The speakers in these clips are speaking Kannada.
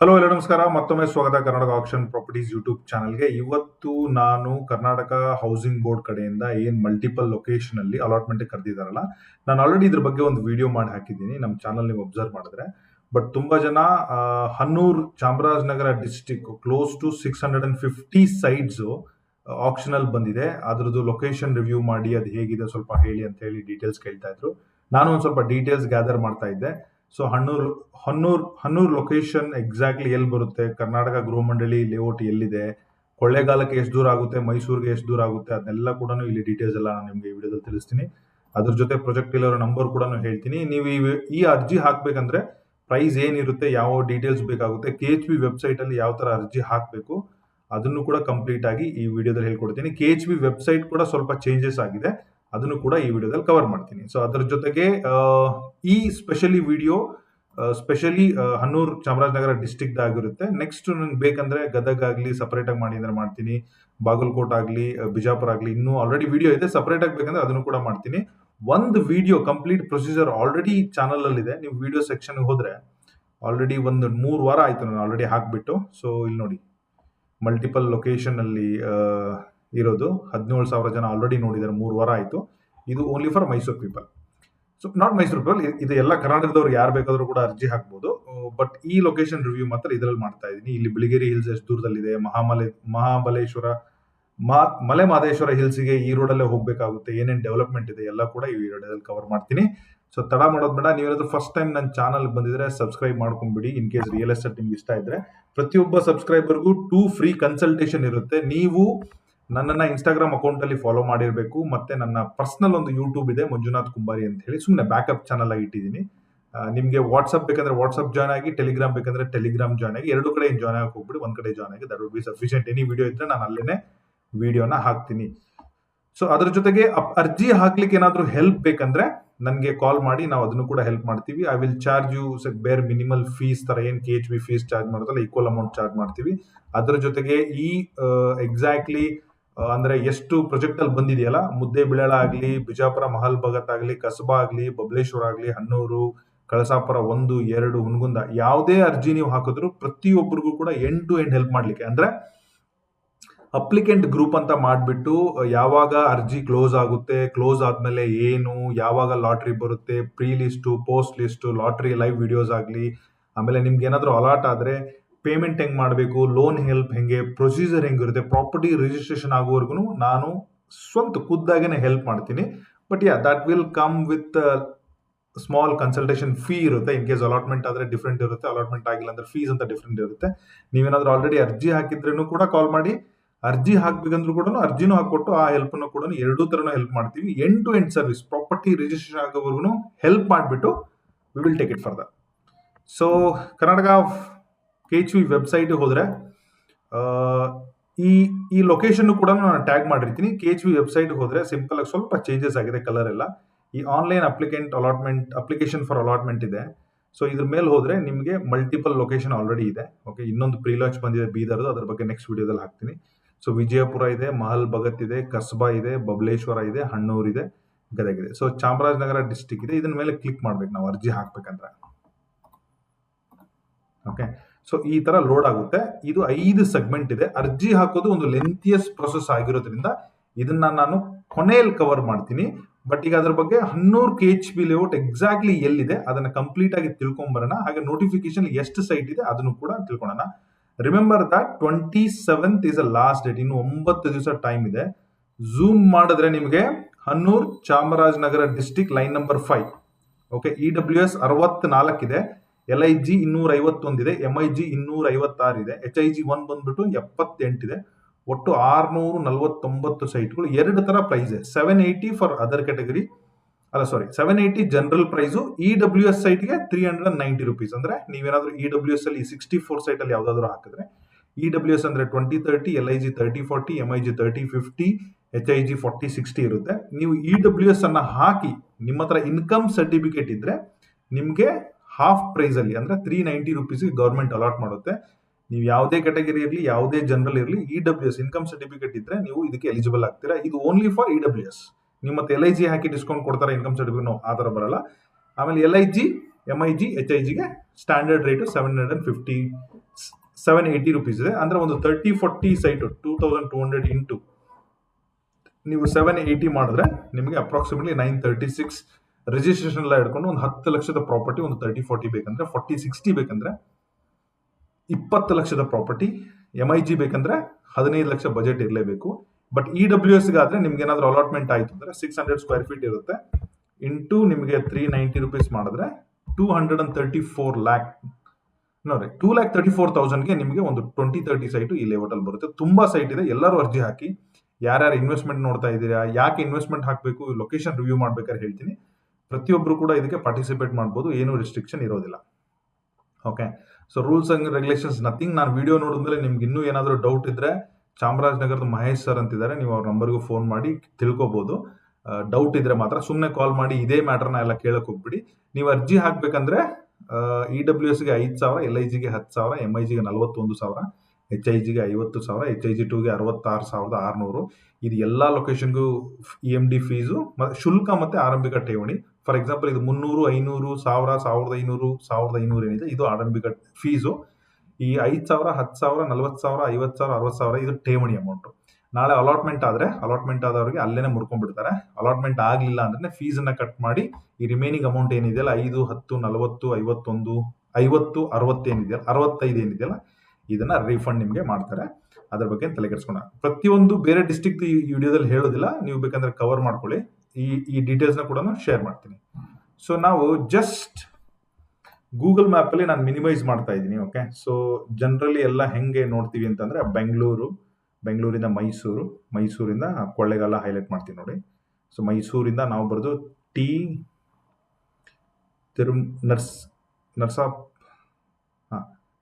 ಹಲೋ ಎಲ್ಲ ನಮಸ್ಕಾರ. ಮತ್ತೊಮ್ಮೆ ಸ್ವಾಗತ ಕರ್ನಾಟಕ ಆಕ್ಷನ್ ಪ್ರಾಪರ್ಟೀಸ್ ಯೂಟ್ಯೂಬ್ ಚಾನಲ್ಗೆ. ಇವತ್ತು ನಾನು ಕರ್ನಾಟಕ ಹೌಸಿಂಗ್ ಬೋರ್ಡ್ ಕಡೆಯಿಂದ ಏನು ಮಲ್ಟಿಪಲ್ ಲೊಕೇಶನ್ ಅಲ್ಲಿ ಅಲಾಟ್ಮೆಂಟ್ ಕರೆದಿದ್ದಾರಲ್ಲ, ನಾನು ಆಲ್ರೆಡಿ ಇದ್ರ ಬಗ್ಗೆ ಒಂದು ವಿಡಿಯೋ ಮಾಡಿ ಹಾಕಿದ್ದೀನಿ ನಮ್ಮ ಚಾನಲ್ ನೀವು ಅಬ್ಸರ್ವ್ ಮಾಡಿದ್ರೆ. ಬಟ್ ತುಂಬಾ ಜನ Hanur Chamarajanagar district close to 650 sites auction ಬಂದಿದೆ. ಅದ್ರದ್ದು ಲೊಕೇಶನ್ ರಿವ್ಯೂ ಮಾಡಿ ಅದು ಹೇಗಿದೆ ಸ್ವಲ್ಪ ಹೇಳಿ ಅಂತ ಹೇಳಿ ಡೀಟೇಲ್ಸ್ ಕೇಳ್ತಾ ಇದ್ರು. ನಾನು ಒಂದು ಸ್ವಲ್ಪ ಡೀಟೇಲ್ಸ್ ಗ್ಯಾದರ್ ಮಾಡ್ತಾ ಇದ್ದೆ. ಸೊ ಹನ್ನೂರ್ ಲೊಕೇಶನ್ ಎಕ್ಸಾಕ್ಟ್ಲಿ ಎಲ್ಲಿ ಬರುತ್ತೆ, ಕರ್ನಾಟಕ ಗೃಹ ಮಂಡಳಿ ಲೇಔಟ್ ಎಲ್ಲಿದೆ, ಕೊಳ್ಳೇಗಾಲಕ್ಕೆ ಎಷ್ಟು ದೂರ ಆಗುತ್ತೆ, ಮೈಸೂರಿಗೆ ಎಷ್ಟು ದೂರ ಆಗುತ್ತೆ, ಅದನ್ನೆಲ್ಲ ಕೂಡ ಇಲ್ಲಿ ಡೀಟೇಲ್ಸ್ ಎಲ್ಲ ನಾನು ನಿಮಗೆ ಈ ವಿಡಿಯೋದಲ್ಲಿ ತಿಳಿಸ್ತೀನಿ. ಅದ್ರ ಜೊತೆ ಪ್ರಾಜೆಕ್ಟ್ ಇಲ್ಲರ ನಂಬರ್ ಕೂಡ ಹೇಳ್ತೀನಿ. ನೀವು ಈ ಅರ್ಜಿ ಹಾಕ್ಬೇಕಂದ್ರೆ ಪ್ರೈಸ್ ಏನಿರುತ್ತೆ, ಯಾವ ಡೀಟೇಲ್ಸ್ ಬೇಕಾಗುತ್ತೆ, KHB ವೆಬ್ಸೈಟ್ ಅಲ್ಲಿ ಯಾವ ತರ ಅರ್ಜಿ ಹಾಕಬೇಕು ಅದನ್ನು ಕೂಡ ಕಂಪ್ಲೀಟ್ ಆಗಿ ಈ ವಿಡಿಯೋದಲ್ಲಿ ಹೇಳ್ಕೊಡ್ತೀನಿ. KHB ವೆಬ್ಸೈಟ್ ಕೂಡ ಸ್ವಲ್ಪ ಚೇಂಜಸ್ ಆಗಿದೆ, ಅದನ್ನು ಕೂಡ ಈ ವಿಡಿಯೋದಲ್ಲಿ ಕವರ್ ಮಾಡ್ತೀನಿ. ಸೊ ಅದ್ರ ಜೊತೆಗೆ ಈ specially video specially Hanur Chamarajanagar district ಆಗಿರುತ್ತೆ. ನೆಕ್ಸ್ಟ್ ನಂಗೆ ಬೇಕಂದ್ರೆ ಗದಗ ಆಗ್ಲಿ ಸಪರೇಟ್ ಆಗಿ ಮಾಡಿ ಅಂದ್ರೆ ಮಾಡ್ತೀನಿ, ಬಾಗಲಕೋಟ್ ಆಗ್ಲಿ ಬಿಜಾಪುರ ಆಗ್ಲಿ ಇನ್ನೂ ಆಲ್ರೆಡಿ ವಿಡಿಯೋ ಇದೆ, ಸಪರೇಟ್ ಆಗಿ ಬೇಕಂದ್ರೆ ಅದನ್ನು ಕೂಡ ಮಾಡ್ತೀನಿ. ಒಂದು video complete procedure already channel ಅಲ್ಲಿ ಇದೆ. ನೀವು ವಿಡಿಯೋ ಸೆಕ್ಷನ್ ಹೋದ್ರೆ ಆಲ್ರೆಡಿ ಒಂದು 3 ವಾರ ಆಯ್ತು ನಾನು ಆಲ್ರೆಡಿ ಹಾಕ್ಬಿಟ್ಟು. ಸೊ ಇಲ್ಲಿ ನೋಡಿ, ಮಲ್ಟಿಪಲ್ ಲೊಕೇಶನ್ ಅಲ್ಲಿ ಇರೋದು 17,000 ಜನ ಆಲ್ರೆಡಿ ನೋಡಿದ್ದಾರೆ, 3 ವಾರ ಆಯ್ತು. ಇದು only for Mysuru people. So not Mysuru people, ಇದು ಎಲ್ಲ ಕರ್ನಾಟಕದವ್ರು ಯಾರು ಬೇಕಾದ್ರೂ ಕೂಡ ಅರ್ಜಿ ಹಾಕ್ಬೋದು. ಬಟ್ ಈ ಲೊಕೇಶನ್ ರಿವ್ಯೂ ಮಾತ್ರ ಇದರಲ್ಲಿ ಮಾಡ್ತಾ ಇದ್ದೀನಿ. ಇಲ್ಲಿ ಬಿಳಿಗಿರಿ ಹಿಲ್ಸ್ ಎಷ್ಟು ದೂರದಲ್ಲಿದೆ, ಮಹಾಬಲೇಶ್ವರ, ಮಲೆ ಮಹದೇಶ್ವರ ಹಿಲ್ಸ್ಗೆ ಈ ರೋಡಲ್ಲೇ ಹೋಗ್ಬೇಕಾಗುತ್ತೆ, ಏನೇನು ಡೆವಲಪ್ಮೆಂಟ್ ಇದೆ ಎಲ್ಲ ಕೂಡ ಈ ವಿಡಿಯೋದಲ್ಲಿ ಕವರ್ ಮಾಡ್ತೀನಿ. ಸೊ ತಡ ಮಾಡೋದು ಬೇಡ. ನೀವೇನಾದ್ರೂ ಫಸ್ಟ್ ಟೈಮ್ ನನ್ನ ಚಾನಲ್ ಬಂದಿದ್ರೆ ಸಬ್ಸ್ಕ್ರೈಬ್ ಮಾಡ್ಕೊಂಡ್ಬಿಡಿ. ಇನ್ ಕೇಸ್ ರಿಯಲ್ ಎಸ್ಟೇಟ್ ನಿಮ್ಗೆ ಇಷ್ಟ ಇದ್ರೆ ಪ್ರತಿಯೊಬ್ಬ ಸಬ್ಸ್ಕ್ರೈಬರ್ಗೂ 2 ಫ್ರೀ ಕನ್ಸಲ್ಟೇಷನ್ ಇರುತ್ತೆ. ನೀವು ನನ್ನನ್ನ ಇನ್ಸ್ಟಾಗ್ರಾಮ್ ಅಕೌಂಟ್ ಅಲ್ಲಿ ಫಾಲೋ ಮಾಡಿರ್ಬೇಕು, ಮತ್ತೆ ನನ್ನ ಪರ್ಸನಲ್ ಒಂದು ಯೂಟ್ಯೂಬ್ ಇದೆ ಮಂಜುನಾಥ್ ಕುಂಬಾರಿ ಅಂತ ಹೇಳಿ, ಸುಮ್ಮನೆ ಬ್ಯಾಕಪ್ ಚಾನಲ್ ಆಗಿ ಇಟ್ಟಿದ್ದೀನಿ. ನಿಮಗೆ ವಾಟ್ಸ್ಆಪ್ ಬೇಕಂದ್ರೆ ವಾಟ್ಸ್ಆಪ್ ಜಾಯ್ನ್ ಆಗಿ, ಟೆಲಿಗ್ರಾಮ್ ಬೇಕಂದ್ರೆ ಟೆಲಿಗ್ರಾಮ್ ಜಾಯ್ನ್ ಆಗಿ, ಎರಡು ಕಡೆ ಜಾಯ್ನ್ ಆಗಿ ಹೋಗ್ಬಿಡಿ. ಒಂದ್ ಕಡೆ ಜಾಯ್ನ್ ಆಗಿ, that would be sufficient. Any video ಇದ್ರೆ ನಾನು ಅಲ್ಲೇನೆ ವಿಡಿಯೋನ ಹಾಕ್ತೀನಿ. ಸೊ ಅದ್ರ ಜೊತೆಗೆ ಅರ್ಜಿ ಹಾಕ್ಲಿಕ್ಕೆ ಏನಾದ್ರೂ ಹೆಲ್ಪ್ ಬೇಕಂದ್ರೆ ನನಗೆ ಕಾಲ್ ಮಾಡಿ, ನಾವು ಅದನ್ನು ಕೂಡ ಹೆಲ್ಪ್ ಮಾಡ್ತೀವಿ. ಐ ವಿಲ್ ಚಾರ್ಜ್ ಯು ಬೇರ್ ಮಿನಿಮಲ್ ಫೀಸ್ ತರ ಏನ್ KHB ಫೀಸ್ ಚಾರ್ಜ್ ಮಾಡೋದಲ್ಲ, ಈಕ್ವಲ್ ಅಮೌಂಟ್ ಚಾರ್ಜ್ ಮಾಡ್ತೀವಿ. ಅದ್ರ ಜೊತೆಗೆ ಈ ಎಕ್ಸಾಕ್ಟ್ಲಿ ಅಂದ್ರೆ ಎಷ್ಟು ಪ್ರಾಜೆಕ್ಟ್ ಅಲ್ಲಿ ಬಂದಿದೆಯಲ್ಲ, ಮುದ್ದೇಬಿಹಾಳ ಆಗ್ಲಿ, ಬಿಜಾಪುರ ಮಹಲ್ ಭಗತ್ ಆಗ್ಲಿ, ಕಸಬಾ ಆಗ್ಲಿ, ಬಬಲೇಶ್ವರ ಆಗ್ಲಿ, ಹನ್ನೂರು, ಕಳಸಾಪುರ 1, 2, ಹುನಗುಂದ, ಯಾವುದೇ ಅರ್ಜಿ ನೀವು ಹಾಕಿದ್ರು ಪ್ರತಿಯೊಬ್ಬರಿಗೂ ಕೂಡ ಎಂಡ್ ಟು ಎಂಡ್ ಹೆಲ್ಪ್ ಮಾಡ್ಲಿಕ್ಕೆ, ಅಂದ್ರೆ ಅಪ್ಲಿಕೆಂಟ್ ಗ್ರೂಪ್ ಅಂತ ಮಾಡ್ಬಿಟ್ಟು ಯಾವಾಗ ಅರ್ಜಿ ಕ್ಲೋಸ್ ಆಗುತ್ತೆ, ಕ್ಲೋಸ್ ಆದ್ಮೇಲೆ ಏನು, ಯಾವಾಗ ಲಾಟ್ರಿ ಬರುತ್ತೆ, pre list, post list, lottery live videos ಆಗ್ಲಿ, ಆಮೇಲೆ ನಿಮ್ಗೆ ಏನಾದ್ರು ಅಲಾಟ್ ಆದ್ರೆ ಪೇಮೆಂಟ್ ಹೆಂಗ್ ಮಾಡಬೇಕು, ಲೋನ್ ಹೆಲ್ಪ್ ಹೆಂಗೆ, ಪ್ರೊಸೀಜರ್ ಹೆಂಗಿರುತ್ತೆ, ಪ್ರಾಪರ್ಟಿ ರಿಜಿಸ್ಟ್ರೇಷನ್ ಆಗೋವರೆಗೂ ನಾನು ಸ್ವಂತ ಖುದ್ದಾಗೇನೆ ಹೆಲ್ಪ್ ಮಾಡ್ತೀನಿ. But that will come with small consultation fee ಇರುತ್ತೆ. ಇನ್ ಕೇಸ್ ಅಲಾಟ್ಮೆಂಟ್ ಆದ್ರೆ ಡಿಫ್ರೆಂಟ್ ಇರುತ್ತೆ, ಅಲಾಟ್ಮೆಂಟ್ ಆಗಿಲ್ಲ ಅಂದ್ರೆ ಫೀಸ್ ಅಂತ ಡಿಫ್ರೆಂಟ್ ಇರುತ್ತೆ. ನೀವೇನಾದ್ರೂ ಆಲ್ರೆಡಿ ಅರ್ಜಿ ಹಾಕಿದ್ರೂ ಕೂಡ ಕಾಲ್ ಮಾಡಿ, ಅರ್ಜಿ ಹಾಕ್ಬೇಕಂದ್ರೂ ಕೂಡ ಅರ್ಜಿನೂ ಹಾಕೊಟ್ಟು ಆ ಹೆಲ್ಪ್ ಕೂಡ ಎರಡೂ ತರನೂ ಹೆಲ್ಪ್ ಮಾಡ್ತೀವಿ. End to end service, property registration ಆಗೋವರೆಗೂ ಹೆಲ್ಪ್ ಮಾಡಿಬಿಟ್ಟು we will take it further. So Karnataka KHB website ಹೋದ್ರೆ ಈ ಲೊಕೇಶನ್ ಕೂಡ ನಾನು ಟ್ಯಾಗ್ ಮಾಡಿರ್ತೀನಿ. KHB ವೆಬ್ಸೈಟ್ ಹೋದ್ರೆ ಸಿಂಪಲ್ ಆಗಿ ಸ್ವಲ್ಪ ಚೇಂಜಸ್ ಆಗಿದೆ ಕಲರ್ ಎಲ್ಲ. ಈ ಆನ್ಲೈನ್ ಅಪ್ಲಿಕೇಶನ್ ಫಾರ್ ಅಲಾಟ್ಮೆಂಟ್ ಇದೆ. ಸೊ ಇದ್ರ ಮೇಲೆ ಹೋದ್ರೆ ನಿಮಗೆ ಮಲ್ಟಿಪಲ್ ಲೊಕೇಶನ್ ಆಲ್ರೆಡಿ ಇದೆ. ಓಕೆ, ಇನ್ನೊಂದು ಪ್ರೀ ಲಾಂಚ್ ಬಂದಿದೆ ಬೀದರ್ದು, ಅದ್ರ ಬಗ್ಗೆ ನೆಕ್ಸ್ಟ್ ವಿಡಿಯೋದಲ್ಲಿ ಹಾಕ್ತೀನಿ. ಸೊ ವಿಜಯಪುರ ಇದೆ, ಮಹಲ್ ಭಗತ್ ಇದೆ, ಕಸಬಾ ಇದೆ, ಬಬಲೇಶ್ವರ ಇದೆ, ಹಣ್ಣೂರ್ ಇದೆ, ಗದಗ ಇದೆ. ಸೊ ಚಾಮರಾಜನಗರ ಡಿಸ್ಟಿಕ್ ಇದೆ. ಇದನ್ನ ಮೇಲೆ ಕ್ಲಿಕ್ ಮಾಡ್ಬೇಕು ನಾವು ಅರ್ಜಿ ಹಾಕ್ಬೇಕಂದ್ರೆ. ಓಕೆ, ಸೊ ಈ ತರ ಲೋಡ್ ಆಗುತ್ತೆ. ಇದು 5 ಸೆಗ್ಮೆಂಟ್ ಇದೆ. ಅರ್ಜಿ ಹಾಕೋದು ಒಂದು ಲೆಂಥಿಯಸ್ ಪ್ರೊಸೆಸ್ ಆಗಿರೋದ್ರಿಂದ ಇದನ್ನ ನಾನು ಕೊನೆಯಲ್ಲಿ ಕವರ್ ಮಾಡ್ತೀನಿ. ಬಟ್ ಈಗ ಅದ್ರ ಬಗ್ಗೆ ಹನ್ನೂರ್ KHB ಲೇಔಟ್ ಎಕ್ಸಾಕ್ಟ್ಲಿ ಎಲ್ಲಿದೆ ಅದನ್ನ ಕಂಪ್ಲೀಟ್ ಆಗಿ ತಿಳ್ಕೊಂಬರೋಣ. ಹಾಗೆ ನೋಟಿಫಿಕೇಶನ್ ಎಷ್ಟು ಸೈಟ್ ಇದೆ ಅದನ್ನು ಕೂಡ ತಿಳ್ಕೊಳ್ಳೋಣ. Remember that 27th is a last date. ಇನ್ನು 9 ದಿವಸ ಟೈಮ್ ಇದೆ. ಝೂಮ್ ಮಾಡಿದ್ರೆ ನಿಮಗೆ Hanur Chamarajanagar district line number 5. Okay, EWS 64 ಇದೆ, LIG 251 ಇದೆ, MIG 256 ಇದೆ, HIG 1 ಬಂದ್ಬಿಟ್ಟು 78 ಇದೆ. ಒಟ್ಟು 649 ಸೈಟ್ಗಳು. 2 ತರ ಪ್ರೈಸ್ ಇದೆ. 780 for other category, 780 general price. EWS ಸೈಟ್ಗೆ 390 ರುಪೀಸ್. ಅಂದ್ರೆ ನೀವೇನಾದ್ರೂ EWS ಅಲ್ಲಿ 64 ಸೈಟ್ ಅಲ್ಲಿ ಯಾವ್ದಾದ್ರು ಹಾಕಿದ್ರೆ, EWS ಅಂದ್ರೆ 20-30, LIG 30-40, MIG 30-50, HIG 40-60 ಇರುತ್ತೆ. ನೀವು EWS ಅನ್ನ ಹಾಕಿ ನಿಮ್ಮ ಹತ್ರ ಇನ್ಕಮ್ ಸರ್ಟಿಫಿಕೇಟ್ ಇದ್ರೆ ನಿಮ್ಗೆ ಹಾಫ್ ಪ್ರೈಸ್ ಅಲ್ಲಿ ಅಂದ್ರೆ 390 ರುಪೀಸ್ ಗವರ್ಮೆಂಟ್ ಅಲಾಟ್ ಮಾಡುತ್ತೆ. ನೀವು ಯಾವುದೇ ಕ್ಯಾಟಗರಿ ಇರಲಿ, ಯಾವುದೇ ಜನರಲ್ ಇರಲಿ, EWS ಇನ್ಕಮ್ ಸರ್ಟಿಫಿಕೇಟ್ ಇದ್ರೆ ನೀವು ಇದಕ್ಕೆ ಎಲಿಜಿಬಲ್ ಆಗ್ತೀರಾ. ಇದು ಓನ್ಲಿ ಫಾರ್ EWS. ನಿಮ್ಮ ಮತ್ತೆ LIG ಹಾಕಿ ಡಿಸ್ಕೌಂಟ್ ಕೊಡ್ತಾರೆ ಇನ್ಕಮ್ ಸರ್ಟಿಫಿಕೇಟ್, ಆ ತರ ಬರಲ್ಲ. ಆಮೇಲೆ LIG, MIG, HIG ಗೆ ಸ್ಟ್ಯಾಂಡರ್ಡ್ ರೇಟ್ 750 780 rupees ಇದೆ. ಅಂದ್ರೆ ಒಂದು 30-40 ಸೈಟ್ 2200 ಇಂಟು ನೀವು 780 ಮಾಡಿದ್ರೆ ನಿಮಗೆ ಅಪ್ರಾಕ್ಸಿಮೇಟ್ಲಿ 936 ರಿಜಿಸ್ಟ್ರೇಷನ್ ಎಲ್ಲ ಹಿಡ್ಕೊಂಡು ಒಂದು 10 ಲಕ್ಷದ ಪ್ರಾಪರ್ಟಿ, ಒಂದು 30-40 ಬೇಕಂದ್ರೆ 40-60 ಬೇಕಂದ್ರೆ 20 ಲಕ್ಷದ ಪ್ರಾಪರ್ಟಿ, MIG ಬೇಕಂದ್ರೆ 15 ಲಕ್ಷ ಬಜೆಟ್ ಇರಲೇಬೇಕು. ಬಟ್ EWS ಗಾದ್ರೆ ನಿಮ್ಗೆ ಏನಾದ್ರು ಅಲಾಟ್ಮೆಂಟ್ ಆಯ್ತು ಅಂದ್ರೆ 600 ಸ್ಕ್ವೇರ್ ಫೀಟ್ ಇರುತ್ತೆ, ಇಂಟು ನಿಮಗೆ 390 rupees ಮಾಡಿದ್ರೆ 234 lakh ನೋಡಿ 2,34,000ಗೆ ನಿಮಗೆ ಒಂದು 20-30 ಸೈಟು ಈ ಲೇಔಟ್ ಅಲ್ಲಿ ಬರುತ್ತೆ. ತುಂಬಾ ಸೈಟ್ ಇದೆ, ಎಲ್ಲರೂ ಅರ್ಜಿ ಹಾಕಿ. ಯಾರ್ಯಾರು ಇನ್ವೆಸ್ಟ್ಮೆಂಟ್ ನೋಡ್ತಾ ಇದ್ದೀರಾ, ಯಾಕೆ ಇನ್ವೆಸ್ಟ್ಮೆಂಟ್ ಹಾಕಬೇಕು, ಲೊಕೇಶನ್ ರಿವ್ಯೂ ಮಾಡ್ಬೇಕಾದ್ರೆ ಹೇಳ್ತೀನಿ. ಪ್ರತಿಯೊಬ್ರು ಕೂಡ ಇದಕ್ಕೆ ಪಾರ್ಟಿಸಿಪೇಟ್ ಮಾಡ್ಬೋದು, ಏನು ರಿಸ್ಟ್ರಿಕ್ಷನ್ ಇರೋದಿಲ್ಲ. Okay, so rules and regulations nothing. ನಾನು ವಿಡಿಯೋ ನೋಡಿದ್ಮೇಲೆ ನಿಮ್ಗೆ ಇನ್ನೂ ಏನಾದರೂ ಡೌಟ್ ಇದ್ರೆ ಚಾಮರಾಜನಗರದ ಮಹೇಶ್ ಸರ್ ಅಂತಿದ್ದಾರೆ, ನೀವು ಅವ್ರ ನಂಬರ್ಗೂ ಫೋನ್ ಮಾಡಿ ತಿಳ್ಕೊಬೋದು. ಡೌಟ್ ಇದ್ರೆ ಮಾತ್ರ ಸುಮ್ಮನೆ ಕಾಲ್ ಮಾಡಿ ಇದೇ ಮ್ಯಾಟರ್ನ ಎಲ್ಲ ಕೇಳಕ್ ಹೋಗ್ಬಿಡಿ. ನೀವು ಅರ್ಜಿ ಹಾಕ್ಬೇಕಂದ್ರೆ EWSಗೆ 5,000, LIGಗೆ 10,000, MIGಗೆ 41,000, HIGಗೆ 50,000, HIG 2ಗೆ 66,600. ಇದು ಎಲ್ಲಾ ಲೊಕೇಶನ್ಗೂ EMD ಫೀಸು, ಶುಲ್ಕ ಮತ್ತೆ ಆರಂಭಿಕ ಠೇವಣಿ. ಫಾರ್ ಎಕ್ಸಾಂಪಲ್ ಇದು 300, 500, 1000, 1500, 1500 ಏನಿದೆ ಇದು ಆರಂಭಿಕ ಫೀಸು. ಈ 5,000, 10,000, 40,000, 50,000, 60,000 ಇದು ಠೇವಣಿ ಅಮೌಂಟ್. ನಾಳೆ ಅಲಾಟ್ಮೆಂಟ್ ಆದವರಿಗೆ ಅಲ್ಲೇನೆ ಮುರ್ಕೊಂಡ್ಬಿಡ್ತಾರೆ. ಅಲಾಟ್ಮೆಂಟ್ ಆಗ್ಲಿಲ್ಲ ಅಂದ್ರೆ ಫೀಸ್ ಅನ್ನ ಕಟ್ ಮಾಡಿ ಈ ರಿಮೈನಿಂಗ್ ಅಮೌಂಟ್ ಏನಿದೆಯಲ್ಲ 5, 10, 40, 51, 50, 60 ಏನಿದೆಯಲ್ಲ 65 ಏನಿದೆಯಲ್ಲ ಇದನ್ನ ರೀಫಂಡ್ ನಿಮ್ಗೆ ಮಾಡ್ತಾರೆ. ಅದ್ರ ಬಗ್ಗೆ ತಲೆ ಕೆಡಿಸ್ಕೊಂಡ. ಪ್ರತಿಯೊಂದು ಬೇರೆ ಡಿಸ್ಟ್ರಿಕ್ಟ್ ಈ ವಿಡಿಯೋದಲ್ಲಿ ಹೇಳೋದಿಲ್ಲ, ನೀವು ಬೇಕಂದ್ರೆ ಕವರ್ ಮಾಡ್ಕೊಳ್ಳಿ. ಈ ಡೀಟೇಲ್ಸ್ ನ ಕೂಡ ಶೇರ್ ಮಾಡ್ತೀನಿ. ಸೊ ನಾವು ಜಸ್ಟ್ ಗೂಗಲ್ ಮ್ಯಾಪ್ ಅಲ್ಲಿ ನಾನು ಮಿನಿಮೈಸ್ ಮಾಡ್ತಾ ಇದ್ದೀನಿ. ಓಕೆ, ಸೊ ಜನರಲಿ ಎಲ್ಲ ಹೆಂಗೆ ನೋಡ್ತೀವಿ ಅಂತಂದ್ರೆ ಬೆಂಗಳೂರಿಂದ ಮೈಸೂರಿಂದ ಕೊಳ್ಳೇಗಾಲ ಹೈಲೈಟ್ ಮಾಡ್ತೀನಿ ನೋಡಿ. ಸೊ ಮೈಸೂರಿಂದ ನಾವು ಬರೆದು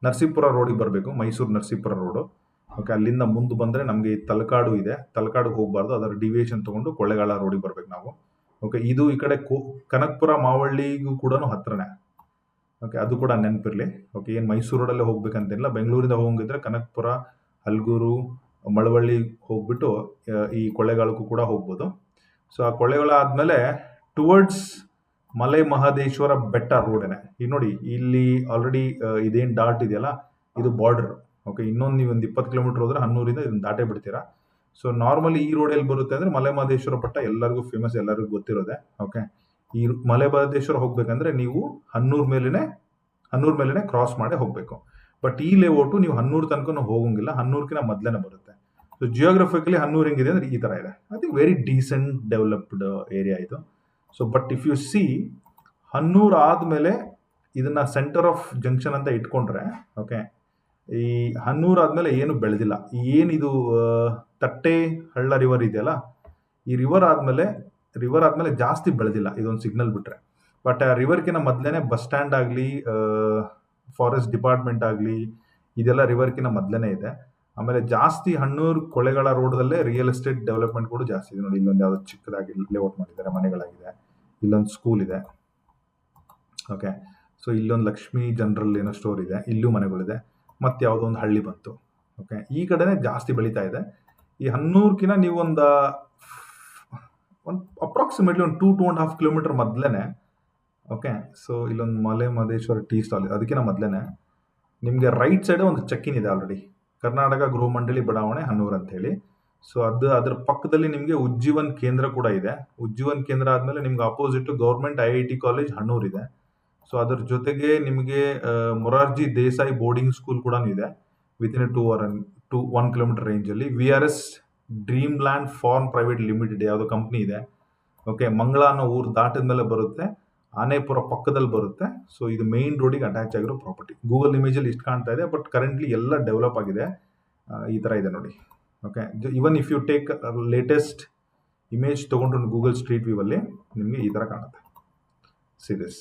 ನರಸೀಪುರ ರೋಡಿಗೆ ಬರಬೇಕು, ಮೈಸೂರು ನರಸೀಪುರ ರೋಡು. ಓಕೆ, ಅಲ್ಲಿಂದ ಮುಂದೆ ಬಂದರೆ ನಮಗೆ ತಲಕಾಡು ಇದೆ, ತಲಕಾಡಿಗೆ ಹೋಗಬಾರ್ದು, ಅದರ ಡಿವಿಯೇಷನ್ ತೊಗೊಂಡು ಕೊಳ್ಳೇಗಾಲ ರೋಡಿಗೆ ಬರ್ಬೇಕು ನಾವು. ಓಕೆ, ಇದು ಈ ಕಡೆ ಕನಕಪುರ ಮಾವಳ್ಳಿಗೂ ಕೂಡ ಹತ್ರನೇ. ಓಕೆ, ಅದು ಕೂಡ ನೆನಪಿರಲಿ. ಓಕೆ, ಏನು ಮೈಸೂರು ರೋಡಲ್ಲೇ ಹೋಗ್ಬೇಕಂತೇನಿಲ್ಲ, ಬೆಂಗಳೂರಿಂದ ಹೋಗಿದ್ರೆ ಕನಕಪುರ, ಹಲ್ಗೂರು, ಮಳವಳ್ಳಿ ಹೋಗ್ಬಿಟ್ಟು ಈ ಕೊಳ್ಳೇಗಾಲಕ್ಕೂ ಕೂಡ ಹೋಗ್ಬೋದು. ಸೊ ಆ ಕೊಳ್ಳೇಗಾಲ ಆದಮೇಲೆ ಟುವರ್ಡ್ಸ್ ಮಲೆ ಮಹದೇಶ್ವರ ಬೆಟ್ಟ ರೋಡೇನೆ. ಈಗ ನೋಡಿ ಇಲ್ಲಿ ಆಲ್ರೆಡಿ ಇದೇನು ಡಾಟ್ ಇದೆಯಲ್ಲ ಇದು ಬಾರ್ಡರ್. ಓಕೆ, ಇನ್ನೊಂದು ನೀವು ಒಂದು 20 ಕಿಲೋಮೀಟರ್ ಹೋದ್ರೆ ಹನ್ನೂರಿಂದ ಇದನ್ನ ದಾಟೇ ಬಿಡ್ತೀರಾ. ಸೊ ನಾರ್ಮಲಿ ಈ ರೋಡ್ ಎಲ್ಲಿ ಬರುತ್ತೆ ಅಂದ್ರೆ ಮಲೆ ಮಹದೇಶ್ವರ ಬೆಟ್ಟ ಎಲ್ಲರಿಗೂ ಫೇಮಸ್, ಎಲ್ಲರಿಗೂ ಗೊತ್ತಿರೋದೆ. ಓಕೆ, ಈ ಮಲೆ ಮಹದೇಶ್ವರ ಹೋಗ್ಬೇಕಂದ್ರೆ ನೀವು ಹನ್ನೂರ್ ಮೇಲೆನೆ ಕ್ರಾಸ್ ಮಾಡಿ ಹೋಗ್ಬೇಕು. ಬಟ್ ಈ ಲೇಔಟು ನೀವು ಹನ್ನೂರು ತನಕ ಹೋಗಂಗಿಲ್ಲ, ಹನ್ನೂರ್ಕಿನ ಮೊದಲೇನೆ ಬರುತ್ತೆ. ಸೊ ಜಿಯೋಗ್ರಫಿಕಲಿ ಹನ್ನೂರು ಹೆಂಗಿದೆ ಅಂದ್ರೆ ಈ ತರ ಇದೆ. I think very decent developed area ಇದು. So but if you see Hannur ಆದ್ಮೇಲೆ ಇದನ್ನ ಸೆಂಟರ್ ಆಫ್ ಜಂಕ್ಷನ್ ಅಂತ ಇಟ್ಕೊಂಡ್ರೆ, ಓಕೆ, ಈ ಹನ್ನೂರು ಆದ್ಮೇಲೆ ಏನು ಬೆಳೆದಿಲ್ಲ. ಏನಿದು ತಟ್ಟೆ ಹಳ್ಳ ರಿವರ್ ಇದೆಯಲ್ಲ, ಈ ರಿವರ್ ಆದ್ಮೇಲೆ ಜಾಸ್ತಿ ಬೆಳೆದಿಲ್ಲ, ಇದೊಂದು ಸಿಗ್ನಲ್ ಬಿಟ್ರೆ. ಬಟ್ ಆ ರಿವರ್ಕಿನ ಮೊದಲೇನೆ ಬಸ್ ಸ್ಟ್ಯಾಂಡ್ ಆಗಲಿ, ಫಾರೆಸ್ಟ್ ಡಿಪಾರ್ಟ್ಮೆಂಟ್ ಆಗಲಿ, ಇದೆಲ್ಲ ರಿವರ್ಕಿನ ಮೊದಲೇನೆ ಇದೆ. ಆಮೇಲೆ ಜಾಸ್ತಿ ಹನ್ನೂರು ಕೊಳ್ಳೇಗಾಲ ರೋಡಲ್ಲೇ ರಿಯಲ್ ಎಸ್ಟೇಟ್ ಡೆವಲಪ್ಮೆಂಟ್ ಕೂಡ ಜಾಸ್ತಿ ಇದೆ ನೋಡಿ. ಇಲ್ಲೊಂದು ಯಾವ್ದು ಚಿಕ್ಕದಾಗಿ ಲೇಔಟ್ ಮಾಡಿದ್ದಾರೆ, ಮನೆಗಳಾಗಿದೆ, ಇಲ್ಲೊಂದು ಸ್ಕೂಲ್ ಇದೆ. ಓಕೆ, ಸೊ ಇಲ್ಲೊಂದು ಲಕ್ಷ್ಮೀ ಜನರಲ್ ಏನೋ ಸ್ಟೋರ್ ಇದೆ, ಇಲ್ಲೂ ಮನೆಗಳಿದೆ, ಮತ್ತೆ ಯಾವುದೋ ಒಂದು ಹಳ್ಳಿ ಬಂತು. ಓಕೆ, ಈ ಕಡೆನೆ ಜಾಸ್ತಿ ಬೆಳೀತಾ ಇದೆ. ಈ ಹನ್ನೂರ್ಕಿನ ನೀವು ಒಂದು ಅಪ್ರಾಕ್ಸಿಮೇಟ್ಲಿ ಒಂದು 2.5 ಕಿಲೋಮೀಟರ್ ಮೊದಲೇನೆ. ಓಕೆ, ಸೊ ಇಲ್ಲೊಂದು ಮಲೆ ಮಹದೇಶ್ವರ ಟೀ ಸ್ಟಾಲ್ ಇದೆ, ಅದಕ್ಕಿಂತ ಮೊದಲೇನೆ ನಿಮಗೆ ರೈಟ್ ಸೈಡ್ ಒಂದು ಚೆಕ್ ಇನ್ ಇದೆ ಆಲ್ರೆಡಿ, ಕರ್ನಾಟಕ ಗೃಹ ಮಂಡಳಿ ಬಡಾವಣೆ ಹನ್ನೂರು ಅಂತ ಹೇಳಿ. ಸೊ ಅದ್ರ ಪಕ್ಕದಲ್ಲಿ ನಿಮಗೆ ಉಜ್ಜೀವನ್ ಕೇಂದ್ರ ಕೂಡ ಇದೆ. ಉಜ್ಜೀವನ್ ಕೇಂದ್ರ ಆದ್ಮೇಲೆ ನಿಮ್ಗೆ opposite government IIT college Hanur ಇದೆ. ಸೊ ಅದ್ರ ಜೊತೆಗೆ ನಿಮಗೆ ಮೊರಾರ್ಜಿ ದೇಸಾಯಿ ಬೋರ್ಡಿಂಗ್ ಸ್ಕೂಲ್ ಕೂಡ ಇದೆ ವಿತಿನ್ 1 ಕಿಲೋಮೀಟರ್ ರೇಂಜ್ ಅಲ್ಲಿ. VRS dream land farm private limited ಯಾವುದೋ ಕಂಪ್ನಿ ಇದೆ. ಓಕೆ, ಮಂಗಳ ಅನ್ನೋ ಊರು ದಾಟಿದ ಮೇಲೆ ಬರುತ್ತೆ, ಆನೇಪುರ ಪಕ್ಕದಲ್ಲಿ ಬರುತ್ತೆ. ಸೊ ಇದು ಮೇನ್ ರೋಡಿಗೆ ಅಟ್ಯಾಚ್ ಆಗಿರೋ ಪ್ರಾಪರ್ಟಿ. ಗೂಗಲ್ ಇಮೇಜಲ್ಲಿ ಇಷ್ಟು ಕಾಣ್ತಾ ಇದೆ, ಬಟ್ ಕರೆಂಟ್ಲಿ ಎಲ್ಲ ಡೆವಲಪ್ ಆಗಿದೆ. ಈ ತರ ಇದೆ ನೋಡಿ. Okay, even if you take latest image ತಗೊಂಡ್ರು ಗೂಗಲ್ ಸ್ಟ್ರೀಟ್ ವ್ಯೂ ಅಲ್ಲಿ ನಿಮಗೆ ಈ ತರ ಕಾಣುತ್ತೆ. ಸೀರಿಯಸ್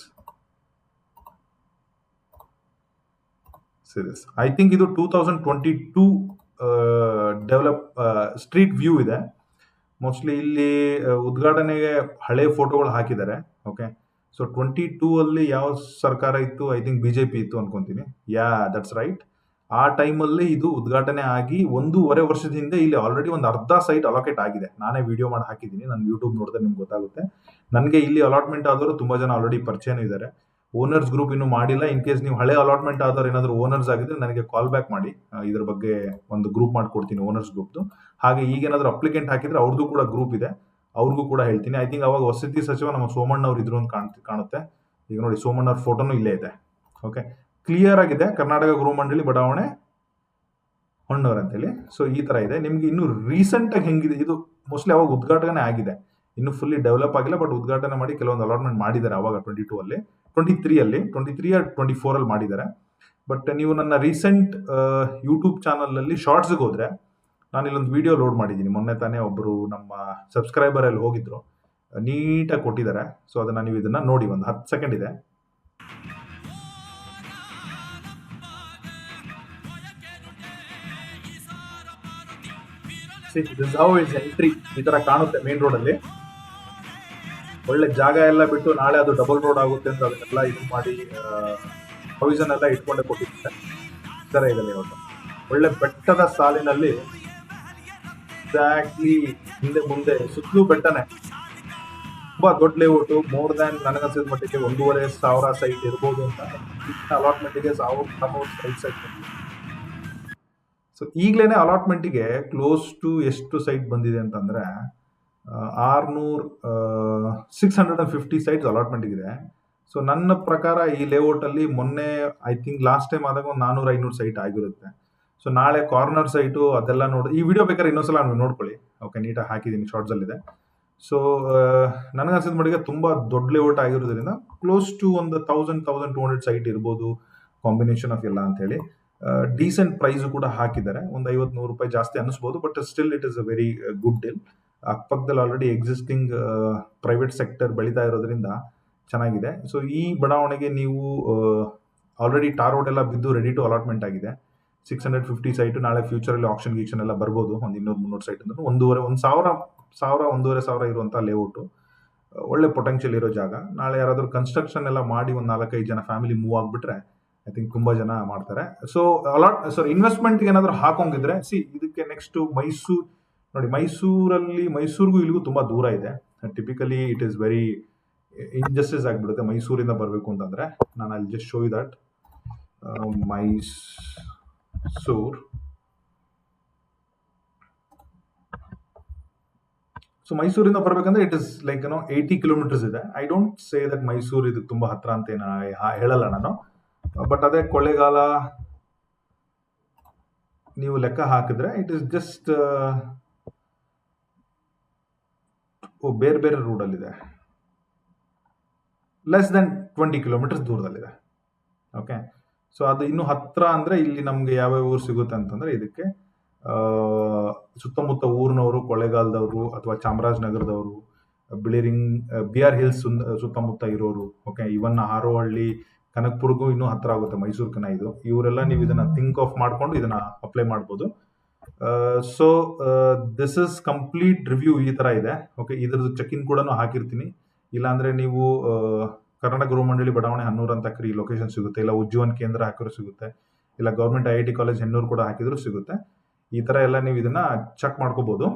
ಐ ಥಿಂಕ್ ಇದು 2022 ಡೆವಲಪ್ ಸ್ಟ್ರೀಟ್ ವ್ಯೂ ಇದೆ. ಮೋಸ್ಟ್ಲಿ ಇಲ್ಲಿ ಉದ್ಘಾಟನೆಗೆ ಹಳೆ ಫೋಟೋಗಳು ಹಾಕಿದ್ದಾರೆ. ಓಕೆ, ಸೊ 22 ಅಲ್ಲಿ ಯಾವ ಸರ್ಕಾರ ಇತ್ತು, ಐ ಥಿಂಕ್ BJP ಇತ್ತು ಅನ್ಕೊಂತೀನಿ. That's right. ಆ ಟೈಮಲ್ಲಿ ಇದು ಉದ್ಘಾಟನೆ ಆಗಿ 1.5 ವರ್ಷದ ಹಿಂದೆ ಇಲ್ಲಿ ಆಲ್ರೆಡಿ ಒಂದು ಅರ್ಧ ಸೈಟ್ ಅಲೋಕೇಟ್ ಆಗಿದೆ. ನಾನೇ ವಿಡಿಯೋ ಮಾಡಿ ಹಾಕಿದ್ದೀನಿ, ನಾನು ಯೂಟ್ಯೂಬ್ ನೋಡಿದ್ರೆ ನಿಮ್ಗೆ ಗೊತ್ತಾಗುತ್ತೆ. ನನಗೆ ಇಲ್ಲಿ ಅಲಾಟ್ಮೆಂಟ್ ಆದವರು ತುಂಬಾ ಜನ ಆಲ್ರೆಡಿ ಪರಿಚಯನೂ ಇದ್ದಾರೆ. ಓನರ್ಸ್ ಗ್ರೂಪ್ ಇನ್ನೂ ಮಾಡಿಲ್ಲ. ಇನ್ ಕೇಸ್ ನೀವು ಹಳೆ ಅಲಾಟ್ಮೆಂಟ್ ಆದವ್ರು ಏನಾದರೂ ಓನರ್ಸ್ ಆಗಿದ್ರೆ ನನಗೆ ಕಾಲ್ ಬ್ಯಾಕ್ ಮಾಡಿ, ಇದ್ರ ಬಗ್ಗೆ ಒಂದು ಗ್ರೂಪ್ ಮಾಡ್ಕೊಡ್ತೀನಿ ಓನರ್ಸ್ ಗ್ರೂಪ್ದು. ಹಾಗೆ ಈಗೇನಾದರೂ ಅಪ್ಲಿಕೆಂಟ್ ಹಾಕಿದ್ರೆ ಅವ್ರದ್ದು ಕೂಡ ಗ್ರೂಪ್ ಇದೆ, ಅವ್ರಿಗೂ ಕೂಡ ಹೇಳ್ತೀನಿ. ಐ ಥಿಂಕ್ ಅವಾಗ ವಸತಿ ಸಚಿವ ನಮ್ಮ ಸೋಮಣ್ಣ ಅವ್ರು ಇದ್ರು ಅಂತ ಕಾಣುತ್ತೆ. ಈಗ ನೋಡಿ ಸೋಮಣ್ಣ ಅವ್ರ ಫೋಟೋನು ಇಲ್ಲೇ ಇದೆ. ಓಕೆ, ಕ್ಲಿಯರ್ ಆಗಿದೆ, ಕರ್ನಾಟಕ ಗೃಹ ಮಂಡಳಿ ಬಡಾವಣೆ ಹೊನ್ನೂರ್ ಅಂತೇಳಿ. ಸೊ ಈ ತರ ಇದೆ. ನಿಮ್ಗೆ ಇನ್ನು ರೀಸೆಂಟ್ ಆಗಿ ಹೆಂಗಿದೆ, ಇದು ಮೋಸ್ಟ್ಲಿ ಅವಾಗ ಉದ್ಘಾಟನೆ ಆಗಿದೆ, ಇನ್ನು ಫುಲ್ಲಿ ಡೆವಲಪ್ ಆಗಿಲ್ಲ, ಬಟ್ ಉದ್ಘಾಟನೆ ಮಾಡಿ ಕೆಲವೊಂದು ಅಲಾಟ್ಮೆಂಟ್ ಮಾಡಿದ್ದಾರೆ ಅವಾಗ 22 ಅಲ್ಲಿ, 23 ಅಲ್ಲಿ, 23 24 ಅಲ್ಲಿ ಮಾಡಿದ್ದಾರೆ. ಬಟ್ ನೀವು ನನ್ನ ರೀಸೆಂಟ್ ಯೂಟ್ಯೂಬ್ ಚಾನಲ್ ಅಲ್ಲಿ ಶಾರ್ಟ್ಸ್ಗೆ ಹೋದ್ರೆ ನಾನು ಇಲ್ಲೊಂದು ವಿಡಿಯೋ ಲೋಡ್ ಮಾಡಿದ್ದೀನಿ. ಮೊನ್ನೆ ತಾನೇ ಒಬ್ಬರು ನಮ್ಮ ಸಬ್ಸ್ಕ್ರೈಬರ್ ಅಲ್ಲಿ ಹೋಗಿದ್ರು, ನೀಟಾಗಿ ಕೊಟ್ಟಿದ್ದಾರೆ. ಸೊ ಅದನ್ನ ನೀವು ಇದನ್ನ ನೋಡಿ, ಒಂದು 10 ಸೆಕೆಂಡ್ ಇದೆ. ಎಂಟ್ರಿ ಈ ತರ ಕಾಣುತ್ತೆ ಮೇನ್ ರೋಡ್ ಅಲ್ಲಿ. ಒಳ್ಳೆ ಜಾಗ ಎಲ್ಲ ಬಿಟ್ಟು ನಾಳೆ ಅದು ಡಬಲ್ ರೋಡ್ ಆಗುತ್ತೆ ಅಂತ ಅದನ್ನೆಲ್ಲ ಇದು ಮಾಡಿ ಪ್ರೊವಿಷನ್ ಎಲ್ಲ ಇಟ್ಕೊಂಡೆ ಕೊಟ್ಟಿದ್ದಾರೆ. ಈ ತರ ಇದೆ ಲೇಔಟ್. ಒಳ್ಳೆ ಬೆಟ್ಟದ ಸಾಲಿನಲ್ಲಿ ಎಕ್ಸಾಕ್ಟ್ಲಿ ಹಿಂದೆ ಮುಂದೆ ಸುತ್ತಲೂ ಬೆಟ್ಟನೆ. ತುಂಬಾ ದೊಡ್ಡ ಲೇಔಟ್, ಮೋರ್ ದ್ಯಾನ್ ನನಗನ್ಸಿದ ಮಟ್ಟಿಗೆ 1,500 ಸೈಟ್ ಇರ್ಬೋದು ಅಂತ. ಅಲಾಟ್ಮೆಂಟ್ಗೆ 1,000 ಸೈಟ್. ಸೊ ಈಗಲೇ ಅಲಾಟ್ಮೆಂಟಿಗೆ ಕ್ಲೋಸ್ ಟು ಎಷ್ಟು ಸೈಟ್ ಬಂದಿದೆ ಅಂತಂದ್ರೆ 650 ಸೈಟ್ಸ್ ಅಲಾಟ್ಮೆಂಟ್ ಇದೆ. ಸೊ ನನ್ನ ಪ್ರಕಾರ ಈ ಲೇಔಟ್ ಅಲ್ಲಿ ಮೊನ್ನೆ ಐ ಥಿಂಕ್ ಲಾಸ್ಟ್ ಟೈಮ್ ಆದಾಗ ಒಂದು 400-500 ಸೈಟ್ ಆಗಿರುತ್ತೆ. ಸೊ ನಾಳೆ ಕಾರ್ನರ್ ಸೈಟು ಅದೆಲ್ಲ ನೋಡಿ, ಈ ವಿಡಿಯೋ ಬೇಕಾದ್ರೆ ಇನ್ನೊಂದ್ಸಲ ನೋಡ್ಕೊಳ್ಳಿ. ಓಕೆ, ನೀಟಾಗಿ ಹಾಕಿದ್ದೀನಿ, ಶಾರ್ಟ್ಸ್ ಅಲ್ಲಿ ಇದೆ. ಸೊ ನನಗನ್ಸಿದ ಮಟ್ಟಿಗೆ ತುಂಬಾ ದೊಡ್ಡ ಲೇಔಟ್ ಆಗಿರೋದ್ರಿಂದ ಕ್ಲೋಸ್ ಟು ಒಂದು 1,200 ಸೈಟ್ ಇರ್ಬೋದು, ಕಾಂಬಿನೇಷನ್ ಆಫ್ ಎಲ್ಲ ಅಂತ ಹೇಳಿ. ಡೀಸೆಂಟ್ ಪ್ರೈಸ್ ಕೂಡ ಹಾಕಿದ್ದಾರೆ, ಒಂದು 50-100 ರೂಪಾಯಿ ಜಾಸ್ತಿ ಅನಿಸ್ಬೋದು, but still it is a very good deal. ಅಕ್ಕಪಕ್ಕದಲ್ಲಿ ಆಲ್ರೆಡಿ ಎಕ್ಸಿಸ್ಟಿಂಗ್ ಪ್ರೈವೇಟ್ ಸೆಕ್ಟರ್ ಬೆಳೀತಾ ಇರೋದ್ರಿಂದ ಚೆನ್ನಾಗಿದೆ. ಸೊ ಈ ಬಡಾವಣೆಗೆ ನೀವು ಆಲ್ರೆಡಿ ಟಾರ್ ರೋಡ್ ಎಲ್ಲ ಬಿದ್ದು ರೆಡಿ ಟು ಅಲಾಟ್ಮೆಂಟ್ ಆಗಿದೆ. 650 ಸೈಟ್ ನಾಳೆ ಫ್ಯೂಚರಲ್ಲಿ ಆಕ್ಷನ್ ಗೀಕ್ಷನ್ ಎಲ್ಲ ಬರ್ಬೋದು. ಒಂದು 200-300 ಸೈಟ್ ಅಂದ್ರೆ 1,000 ಇರುವಂತ ಲೇಔಟ್, ಒಳ್ಳೆ ಪೊಟೆನ್ಷಿಯಲ್ ಇರೋ ಜಾಗ. ನಾಳೆ ಯಾರಾದ್ರೂ ಕನ್ಸ್ಟ್ರಕ್ಷನ್ ಎಲ್ಲ ಮಾಡಿ ಒಂದು 4-5 ಜನ ಫ್ಯಾಮಿಲಿ ಮೂವ್ ಆಗ್ಬಿಟ್ರೆ ಐ ಥಿಂಕ್ ತುಂಬಾ ಜನ ಮಾಡ್ತಾರೆ. ಸೊ ಇನ್ವೆಸ್ಟ್ಮೆಂಟ್ ಏನಾದ್ರು ಹಾಕೋಂಗಿದ್ರೆ ಇದಕ್ಕೆ ನೆಕ್ಸ್ಟ್ ಮೈಸೂರು ನೋಡಿ. ಮೈಸೂರಿಗೂ ಇಲ್ಲಿಗೂ ತುಂಬಾ ದೂರ ಇದೆ. Typically it is very injustice ಆಗಿಬಿಡುತ್ತೆ ಮೈಸೂರಿಂದ ಬರಬೇಕು ಅಂತಂದ್ರೆ. ನಾನು ಅಲ್ಲಿ ಜಸ್ಟ್ ಶೋ ಯು ದಟ್ ಮೈಸೂರಿಂದ ಬರ್ಬೇಕಂದ್ರೆ ಇಟ್ ಇಸ್ ಲೈಕ್ 80 ಕಿಲೋಮೀಟರ್ಸ್ ಇದೆ. I don't say that Mysuru ಇದಕ್ಕೆ ತುಂಬಾ ಹತ್ರ ಅಂತ ಹೇಳಲ್ಲ ನಾನು. ಬಟ್ ಅದೇ ಕೊಳ್ಳೇಗಾಲ ನೀವು ಲೆಕ್ಕ ಹಾಕಿದ್ರೆ ಇಟ್ ಇಸ್ ಜಸ್ಟ್ ಬೇರೆ ಬೇರೆ ರೂಡಲ್ಲಿದೆ, ಲೆಸ್ ದೆನ್ 20 ಕಿಲೋಮೀಟರ್ಸ್ ದೂರದಲ್ಲಿದೆ. ಓಕೆ, ಸೊ ಅದು ಇನ್ನು ಹತ್ರ ಅಂದ್ರೆ ಇಲ್ಲಿ ನಮ್ಗೆ ಯಾವ್ಯಾವ ಊರು ಸಿಗುತ್ತೆ ಅಂತಂದ್ರೆ ಇದಕ್ಕೆ ಸುತ್ತಮುತ್ತ ಊರಿನವರು, ಕೊಳ್ಳೇಗಾಲದವರು ಅಥವಾ ಚಾಮರಾಜನಗರದವರು, BR ಹಿಲ್ಸ್ ಸುತ್ತಮುತ್ತ ಇರೋರು. ಓಕೆ, ಇವನ್ ಹಾರೋಹಳ್ಳಿ, ಕನಕಪುರಗೂ ಇನ್ನೂ ಹತ್ರ ಆಗುತ್ತೆ ಮೈಸೂರ್ಕನ ಇದು. ಇವರೆಲ್ಲ ನೀವು ಇದನ್ನ ಥಿಂಕ್ ಆಫ್ ಮಾಡ್ಕೊಂಡು ಇದನ್ನ ಅಪ್ಲೈ ಮಾಡ್ಬೋದು. So this is complete review ಈ ತರ ಇದೆ. ಓಕೆ, ಇದ್ರದ್ದು ಚೆಕ್ ಇನ್ ಕೂಡ ಹಾಕಿರ್ತೀನಿ. ಇಲ್ಲಾಂದ್ರೆ ನೀವು ಕರ್ನಾಟಕ ಗೃಹ ಮಂಡಳಿ ಬಡಾವಣೆ ಹನ್ನೂರು ಅಂತ ಹಾಕಿರಿ ಲೊಕೇಶನ್ ಸಿಗುತ್ತೆ, ಇಲ್ಲ ಉಜ್ಜೀವನ್ ಕೇಂದ್ರ ಹಾಕಿದ್ರು ಸಿಗುತ್ತೆ, ಇಲ್ಲ ಗೌರ್ಮೆಂಟ್ IIT ಕಾಲೇಜ್ ಹೆನ್ನೂರು ಕೂಡ ಹಾಕಿದ್ರು ಸಿಗುತ್ತೆ. ಈ ತರ ಎಲ್ಲ ನೀವು ಇದನ್ನ ಚೆಕ್ ಮಾಡ್ಕೋಬಹುದು.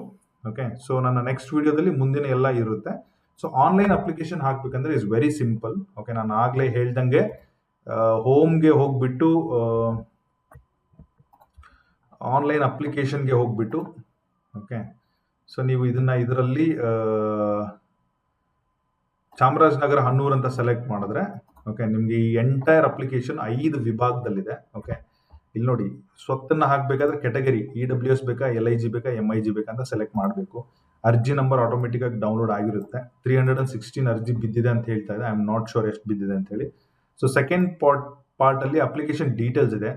ಓಕೆ, ಸೊ ನನ್ನ ನೆಕ್ಸ್ಟ್ ವಿಡಿಯೋದಲ್ಲಿ ಮುಂದಿನ ಎಲ್ಲ ಇರುತ್ತೆ. ಸೊ ಆನ್ಲೈನ್ ಅಪ್ಲಿಕೇಶನ್ ಹಾಕ್ಬೇಕಂದ್ರೆ ಇಸ್ ವೆರಿ ಸಿಂಪಲ್. ಓಕೆ, ನಾನು ಆಗ್ಲೇ ಹೇಳ್ದಂಗೆ ಹೋಮ್ಗೆ ಹೋಗ್ಬಿಟ್ಟು ಆನ್ಲೈನ್ ಅಪ್ಲಿಕೇಶನ್ಗೆ ಹೋಗ್ಬಿಟ್ಟು, ಓಕೆ, ಸೊ ನೀವು ಇದರಲ್ಲಿ ಚಾಮರಾಜನಗರ ಹನ್ನೂರು ಅಂತ ಸೆಲೆಕ್ಟ್ ಮಾಡಿದ್ರೆ, ಓಕೆ, ನಿಮ್ಗೆ ಈ ಎಂಟೈರ್ ಅಪ್ಲಿಕೇಶನ್ 5 ವಿಭಾಗದಲ್ಲಿದೆ. ಓಕೆ, ಇಲ್ಲಿ ನೋಡಿ, ಸ್ವತ್ತನ್ನ ಹಾಕ್ಬೇಕಾದ್ರೆ ಕೆಟಗರಿ EWS ಬೇಕಾ, LIG ಬೇಕಾ, MIG ಬೇಕಾ ಅಂತ ಸೆಲೆಕ್ಟ್ ಮಾಡಬೇಕು. ಅರ್ಜಿ ನಂಬರ್ ಆಟೋಮೆಟಿಕ್ ಆಗಿ ಡೌನ್ಲೋಡ್ ಆಗಿರುತ್ತೆ. 316 ಅರ್ಜಿ ಬಿದ್ದಿದೆ ಅಂತ ಹೇಳ್ತಾ ಇದೆ. ಐ ಆಮ್ ನಾಟ್ ಶೋರ್ ಎಷ್ಟು ಬಿದ್ದಿದೆ ಅಂತ ಹೇಳಿ. ಸೊ ಸೆಕೆಂಡ್ ಪಾರ್ಟ್ ಅಲ್ಲಿ ಅಪ್ಲಿಕೇಶನ್ ಡೀಟೇಲ್ಸ್ ಇದೆ.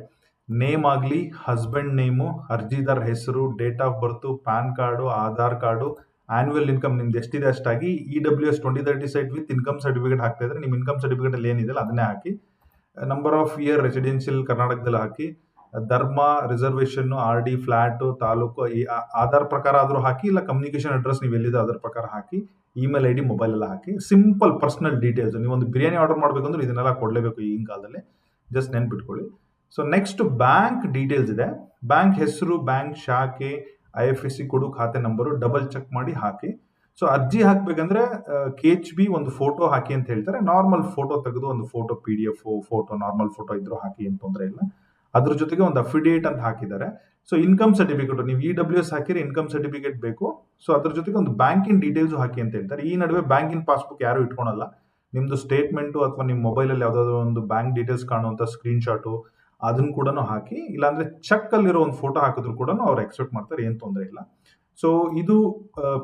ನೇಮ್ ಆಗಲಿ, ಹಸ್ಬೆಂಡ್ ನೇಮು, ಅರ್ಜಿದಾರ್ ಹೆಸರು, date of birth, PAN card, Aadhaar card, annual income ನಿಮ್ದು ಎಷ್ಟಿದೆ ಅಷ್ಟಾಗಿ, EWS 2030 site with income certificate ಹಾಕ್ತಾ ಇದ್ರೆ ನಿಮ್ಮ ಇನ್ಕಮ್ ಸರ್ಟಿಫಿಕೇಟ್ ಅಲ್ಲಿ ಏನಿದೆ ಅದನ್ನೇ ಹಾಕಿ. ನಂಬರ್ ಆಫ್ ಇಯರ್ ರೆಸಿಡೆನ್ಷಿಯಲ್ ಕರ್ನಾಟಕದಲ್ಲಿ ಹಾಕಿ. ಧರ್ಮ, ರಿಸರ್ವೇಶನ್, RD, ಫ್ಲಾಟ್, ತಾಲೂಕು, ಈ ಆಧಾರ್ ಪ್ರಕಾರ ಆದ್ರೂ ಹಾಕಿ, ಇಲ್ಲ ಕಮ್ಯುನಿಕೇಶನ್ ಅಡ್ರೆಸ್ ನೀವು ಎಲ್ಲಿದೆ ಅದರ ಪ್ರಕಾರ ಹಾಕಿ. ಇಮೇಲ್ ID, ಮೊಬೈಲ್ ಎಲ್ಲ ಹಾಕಿ. Simple personal details. ನೀವು ಒಂದು ಬಿರಿಯಾನಿ ಆರ್ಡರ್ ಮಾಡಬೇಕಂದ್ರೆ ಇದನ್ನೆಲ್ಲ ಕೊಡಲೇಬೇಕು ಈಗಿನ ಕಾಲದಲ್ಲಿ, ಜಸ್ಟ್ ನೆನ್ಪಿಟ್ಕೊಳ್ಳಿ. ಸೊ ನೆಕ್ಸ್ಟ್ ಬ್ಯಾಂಕ್ ಡೀಟೇಲ್ಸ್ ಇದೆ. ಬ್ಯಾಂಕ್ ಹೆಸರು, ಬ್ಯಾಂಕ್ ಶಾಖೆ, IFSC ಕೊಡು, ಖಾತೆ ನಂಬರು ಡಬಲ್ ಚೆಕ್ ಮಾಡಿ ಹಾಕಿ. ಸೊ ಅರ್ಜಿ ಹಾಕ್ಬೇಕಂದ್ರೆ KHB ಒಂದು ಫೋಟೋ ಹಾಕಿ ಅಂತ ಹೇಳ್ತಾರೆ. ನಾರ್ಮಲ್ ಫೋಟೋ ತೆಗೆದು ಒಂದು photo PDF photo normal photo ಇದ್ರು ಹಾಕಿ ಏನು ತೊಂದರೆ ಇಲ್ಲ. ಅದ್ರ ಜೊತೆಗೆ ಒಂದು ಅಫಿಡೇಟ್ ಅಂತ ಹಾಕಿದ್ದಾರೆ. ಸೊ ಇನ್ಕಮ್ ಸರ್ಟಿಫಿಕೇಟ್ ನೀವು EWS ಹಾಕಿದ್ರೆ ಇನ್ಕಮ್ ಸರ್ಟಿಫಿಕೇಟ್ ಬೇಕು. ಸೊ ಅದ್ರ ಜೊತೆಗೆ ಒಂದು ಬ್ಯಾಂಕಿನ ಡೀಟೇಲ್ಸ್ ಹಾಕಿ ಅಂತ ಹೇಳ್ತಾರೆ. ಈ ನಡುವೆ ಬ್ಯಾಂಕಿನ ಪಾಸ್ಬುಕ್ ಯಾರು ಇಟ್ಕೊಳಲ್ಲ. ನಿಮ್ದು ಸ್ಟೇಟ್ಮೆಂಟು ಅಥವಾ ನಿಮ್ಮ ಮೊಬೈಲಲ್ಲಿ ಯಾವುದಾದ್ರು ಒಂದು ಬ್ಯಾಂಕ್ ಡೀಟೇಲ್ಸ್ ಕಾಣುವಂಥ ಸ್ಕ್ರೀನ್ಶಾಟು ಅದನ್ನು ಕೂಡ ಹಾಕಿ, ಇಲ್ಲಾಂದ್ರೆ ಚೆಕ್ ಅಲ್ಲಿರೋ ಒಂದು ಫೋಟೋ ಹಾಕಿದ್ರು ಕೂಡ ಅವ್ರು ಎಕ್ಸೆಪ್ಟ್ ಮಾಡ್ತಾರೆ, ಏನು ತೊಂದರೆ ಇಲ್ಲ. ಸೊ ಇದು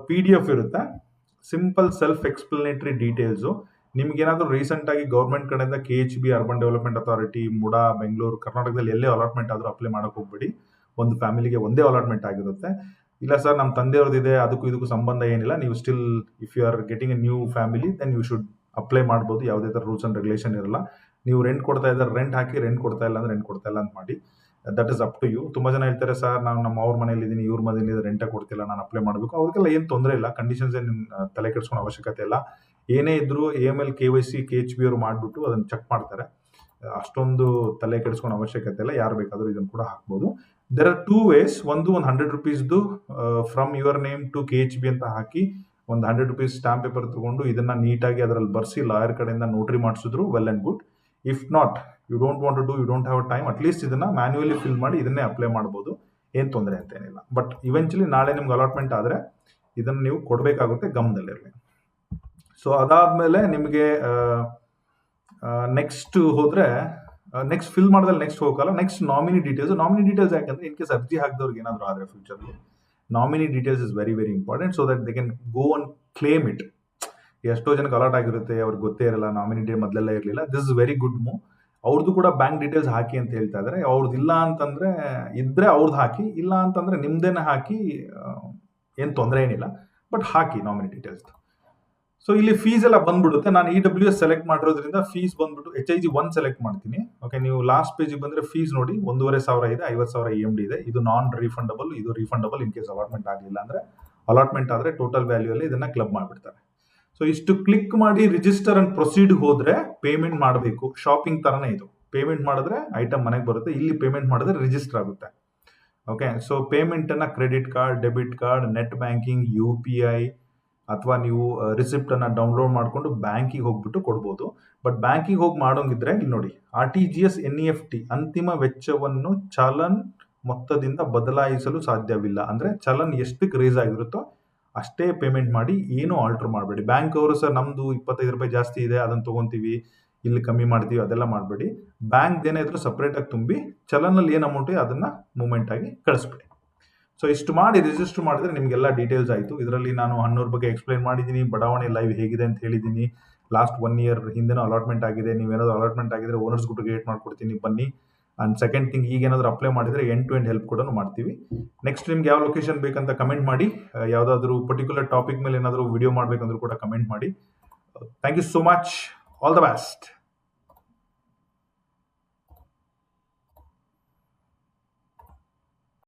PDF ಇರುತ್ತೆ, ಸಿಂಪಲ್ ಸೆಲ್ಫ್ ಎಕ್ಸ್ಪ್ಲನೇಟರಿ ಡೀಟೇಲ್ಸು. ನಿಮ್ಗೇನಾದ್ರೂ ರೀಸೆಂಟ್ ಆಗಿ ಗೌರ್ಮೆಂಟ್ ಕಡೆಯಿಂದ KHB urban development authority, MUDA, Bengaluru, ಕರ್ನಾಟಕದಲ್ಲಿ ಎಲ್ಲೇ ಅಲಾಟ್ಮೆಂಟ್ ಆದರೂ ಅಪ್ಲೈ ಮಾಡಕ್ಕೆ ಹೋಗ್ಬೇಡಿ. ಒಂದು ಫ್ಯಾಮಿಲಿಗೆ ಒಂದೇ ಅಲಾಟ್ಮೆಂಟ್ ಆಗಿರುತ್ತೆ. ಇಲ್ಲ ಸರ್ ನಮ್ಮ ತಂದೆಯವ್ರದ್ದಿದೆ, ಅದಕ್ಕೂ ಇದಕ್ಕೂ ಸಂಬಂಧ ಏನಿಲ್ಲ, ನೀವು still if you are getting a new family then you should apply ಮಾಡ್ಬೋದು. ಯಾವುದೇ ಥರ ರೂಲ್ಸ್ ಆ್ಯಂಡ್ ರೆಗ್ಯುಲೇಷನ್ ಇರಲ್ಲ. ನೀವು ರೆಂಟ್ ಕೊಡ್ತಾ ಇದ್ದಾರೆ ರೆಂಟ್ ಹಾಕಿ, ರೆಂಟ್ ಕೊಡ್ತಾ ಇಲ್ಲ ಅಂದ್ರೆ ರೆಂಟ್ ಕೊಡ್ತಾ ಇಲ್ಲ ಅಂತ ಮಾಡಿ. That is up to you. ತುಂಬ ಜನ ಹೇಳ್ತಾರೆ ಸರ್ ನಾನು ನಮ್ಮ ಅವ್ರ ಮನೇಲಿ ಇದ್ದೀನಿ, ಇವ್ರ ಮನೇಲಿ ರೆಂಟೇ ಕೊಡ್ತಿಲ್ಲ, ನಾನು ಅಪ್ಲೈ ಮಾಡಬೇಕು. ಅವ್ರಿಗೆಲ್ಲ ಏನು ತೊಂದರೆ ಇಲ್ಲ, ಕಂಡೀಷನ್ಸ್ ಏನು ತಲೆ ಕೆಡಿಸ್ಕೊಳ್ಳೋ ಅವಶ್ಯಕತೆ ಇಲ್ಲ. ಏನೇ ಇದ್ರು AML KYC KHB ಅವರು ಮಾಡಿಬಿಟ್ಟು ಅದನ್ನು ಚೆಕ್ ಮಾಡ್ತಾರೆ. ಅಷ್ಟೊಂದು ತಲೆ ಕೆಡಿಸ್ಕೊಳ್ಳೋ ಅವಶ್ಯಕತೆ ಇಲ್ಲ, ಯಾರು ಬೇಕಾದರೂ ಇದನ್ನು ಕೂಡ ಹಾಕ್ಬೋದು. There are 2 ways. ಒಂದು ₹100 from your name to KHB ಅಂತ ಹಾಕಿ ಒಂದು ₹100 ಸ್ಟಾಂಪ್ ಪೇಪರ್ ತಗೊಂಡು ಇದನ್ನ ನೀಟಾಗಿ ಅದರಲ್ಲಿ ಬರ್ಸಿ ಲಾಯರ್ ಕಡೆಯಿಂದ ನೋಟ್ರಿ ಮಾಡಿಸಿದ್ರು well and good. If not, you don't want to do, you don't have time, at least ಇದನ್ನ ಮ್ಯಾನ್ಯುಯಲಿ ಫಿಲ್ ಮಾಡಿ ಇದನ್ನೇ ಅಪ್ಲೈ ಮಾಡ್ಬೋದು, ಏನು ತೊಂದರೆ ಅಂತ ಏನಿಲ್ಲ. ಬಟ್ ಇವೆಂಚುಲಿ ನಾಳೆ ನಿಮ್ಗೆ ಅಲಾಟ್ಮೆಂಟ್ ಆದರೆ ಇದನ್ನು ನೀವು ಕೊಡಬೇಕಾಗುತ್ತೆ, ಗಮನದಲ್ಲಿರಲಿ. ಸೊ ಅದಾದಮೇಲೆ ನಿಮಗೆ ನೆಕ್ಸ್ಟ್ ಹೋದರೆ ನೆಕ್ಸ್ಟ್ ಫಿಲ್ ಮಾಡಿದ್ರೆ ನೆಕ್ಸ್ಟ್ ಹೋಗಲ್ಲ. Next nominee details. Nominee details ಯಾಕಂದ್ರೆ ಇನ್ ಕೇಸ್ ಅರ್ಜಿ ಹಾಕಿದವ್ರಿಗೆ ಏನಾದರೂ ಆದರೆ futurely nominee details is very very important, so that they can go and claim it. ಎಷ್ಟೋ ಜನಕ್ಕೆ ಅಲಾಟ್ ಆಗಿರುತ್ತೆ, ಅವ್ರಿಗೆ ಗೊತ್ತೇ ಇರಲ್ಲ, ನಾಮಿನಿ ಡೇ ಮೊದಲೆಲ್ಲ ಇರಲಿಲ್ಲ. This is very good move. ಅವ್ರದ್ದು ಕೂಡ ಬ್ಯಾಂಕ್ ಡೀಟೇಲ್ಸ್ ಹಾಕಿ ಅಂತ ಹೇಳ್ತಾ ಇದ್ದಾರೆ. ಅವ್ರದ್ದು ಇಲ್ಲ ಅಂತಂದ್ರೆ ಇದ್ರೆ ಅವ್ರದ್ದು ಹಾಕಿ, ಇಲ್ಲ ಅಂತಂದ್ರೆ ನಿಮ್ದೇನೆ ಹಾಕಿ, ಏನು ತೊಂದರೆ ಏನಿಲ್ಲ, but hockey nominee details. So ಇಲ್ಲಿ ಫೀಸ್ ಎಲ್ಲ ಬಂದ್ಬಿಡುತ್ತೆ. ನಾನು EWS ಸೆಲೆಕ್ಟ್ ಮಾಡಿರೋದ್ರಿಂದ ಫೀಸ್ ಬಂದ್ಬಿಟ್ಟು HIG 1 ಸೆಲೆಕ್ಟ್ ಮಾಡ್ತೀನಿ. ಓಕೆ, ನೀವು ಲಾಸ್ಟ್ ಪೇಜಿಗೆ ಬಂದ್ರೆ ಫೀಸ್ ನೋಡಿ 1,500 ಇದೆ, 50,000 EMD ಇದೆ. ಇದು ನಾನ್ ರೀಫಂಡಬಲ್, ಇದು ರೀಫಂಡಬಲ್ ಇನ್ ಕೇಸ್ ಅಲಾಟ್ಮೆಂಟ್ ಆಗಲಿಲ್ಲ ಅಂದ್ರೆ. ಅಲಾಟ್ಮೆಂಟ್ ಆದರೆ ಟೋಟಲ್ ವ್ಯಾಲ್ಯೂ ಅಲ್ಲಿ ಇದನ್ನ ಕ್ಲಬ್ ಮಾಡಿಬಿಡ್ತಾರೆ. ಸೊ ಇಷ್ಟು ಕ್ಲಿಕ್ ಮಾಡಿ ರಿಜಿಸ್ಟರ್ ಅಂಡ್ ಪ್ರೊಸೀಡ್ ಹೋದ್ರೆ ಪೇಮೆಂಟ್ ಮಾಡಬೇಕು. ಶಾಪಿಂಗ್ ತರನೇ ಇದು. ಪೇಮೆಂಟ್ ಮಾಡಿದ್ರೆ ಐಟಮ್ ಮನೆಗೆ ಬರುತ್ತೆ, ಇಲ್ಲಿ ಪೇಮೆಂಟ್ ಮಾಡಿದ್ರೆ ರಿಜಿಸ್ಟರ್ ಆಗುತ್ತೆ. ಓಕೆ, ಸೊ ಪೇಮೆಂಟ್ ಅನ್ನ credit card, debit card, net banking, UPI ಅಥವಾ ನೀವು ರಿಸಿಪ್ಟ್ ಅನ್ನ ಡೌನ್ಲೋಡ್ ಮಾಡಿಕೊಂಡು ಬ್ಯಾಂಕಿಗೆ ಹೋಗ್ಬಿಟ್ಟು ಕೊಡ್ಬೋದು. ಬಟ್ ಬ್ಯಾಂಕಿಗೆ ಹೋಗಿ ಮಾಡೋಂಗಿದ್ರೆ ಇಲ್ಲಿ ನೋಡಿ, RTGS NEFT ಅಂತಿಮ ವೆಚ್ಚವನ್ನು ಚಲನ್ ಮೊತ್ತದಿಂದ ಬದಲಾಯಿಸಲು ಸಾಧ್ಯವಿಲ್ಲ. ಅಂದ್ರೆ ಚಲನ್ ಎಷ್ಟಕ್ಕೆ ರೇಸ್ ಆಗಿರುತ್ತೋ ಅಷ್ಟೇ ಪೇಮೆಂಟ್ ಮಾಡಿ, ಏನು ಆಲ್ಟರ್ ಮಾಡಬೇಡಿ. ಬ್ಯಾಂಕ್ ಅವರು ಸರ್ ನಮ್ದು ₹25 ಜಾಸ್ತಿ ಇದೆ, ಅದನ್ನು ತಗೊಂತೀವಿ, ಇಲ್ಲಿ ಕಮ್ಮಿ ಮಾಡ್ತೀವಿ, ಅದೆಲ್ಲ ಮಾಡಬೇಡಿ. ಬ್ಯಾಂಕ್ ಏನೇ ಇದ್ರು ಸಪ್ರೇಟ್ ಆಗಿ ತುಂಬಿ, ಚಲನಲ್ಲಿ ಏನು ಅಮೌಂಟ್ ಇದೆ ಅದನ್ನ ಮೂವ್ಮೆಂಟ್ ಆಗಿ ಕಳಿಸ್ಬಿಡಿ. ಸೊ ಇಷ್ಟು ಮಾಡಿ ರಿಜಿಸ್ಟರ್ ಮಾಡಿದ್ರೆ ನಿಮ್ಗೆಲ್ಲ ಡೀಟೇಲ್ಸ್ ಆಯಿತು. ಇದರಲ್ಲಿ ನಾನು ಹನ್ನೂರ್ ಬಗ್ಗೆ ಎಕ್ಸ್ಪ್ಲೈನ್ ಮಾಡಿದ್ದೀನಿ, ಬಡಾವಣೆ ಲೈವ್ ಹೇಗಿದೆ ಅಂತ ಹೇಳಿದ್ದೀನಿ. ಲಾಸ್ಟ್ 1 year ಹಿಂದೆನೂ ಅಲಾಟ್ಮೆಂಟ್ ಆಗಿದೆ. ನೀವೇನಾದ್ರು ಅಲಾಟ್ಮೆಂಟ್ ಆಗಿದ್ರೆ ಓನರ್ಸ್ ಗ್ರೂಪ್ ಕ್ರಿಯೇಟ್ ಮಾಡ್ಕೊಡ್ತೀನಿ, ಬನ್ನಿ. ಅಂಡ್ ಸೆಕೆಂಡ್ ಥಿಂಗ್, ಈಗ ಏನಾದರೂ ಅಪ್ಲೈ ಮಾಡಿದ್ರೆ ಎಂಡ್ ಟು ಎಂಡ್ ಹೆಲ್ಪ್ ಕೂಡ ಮಾಡ್ತೀವಿ. ನೆಕ್ಸ್ಟ್ ನಿಮ್ಗೆ ಯಾವ ಲೊಕೇಶನ್ ಬೇಕಂತ ಕಮೆಂಟ್ ಮಾಡಿ. ಯಾವುದಾದ್ರೂ ಪರ್ಟಿಕ್ಯುಲರ್ ಟಾಪಿಕ್ ಮೇಲೆ ಏನಾದರೂ ವಿಡಿಯೋ ಮಾಡಬೇಕಂದ್ರೂ ಕೂಡ ಕಮೆಂಟ್ ಮಾಡಿ. Thank you so much. All the best.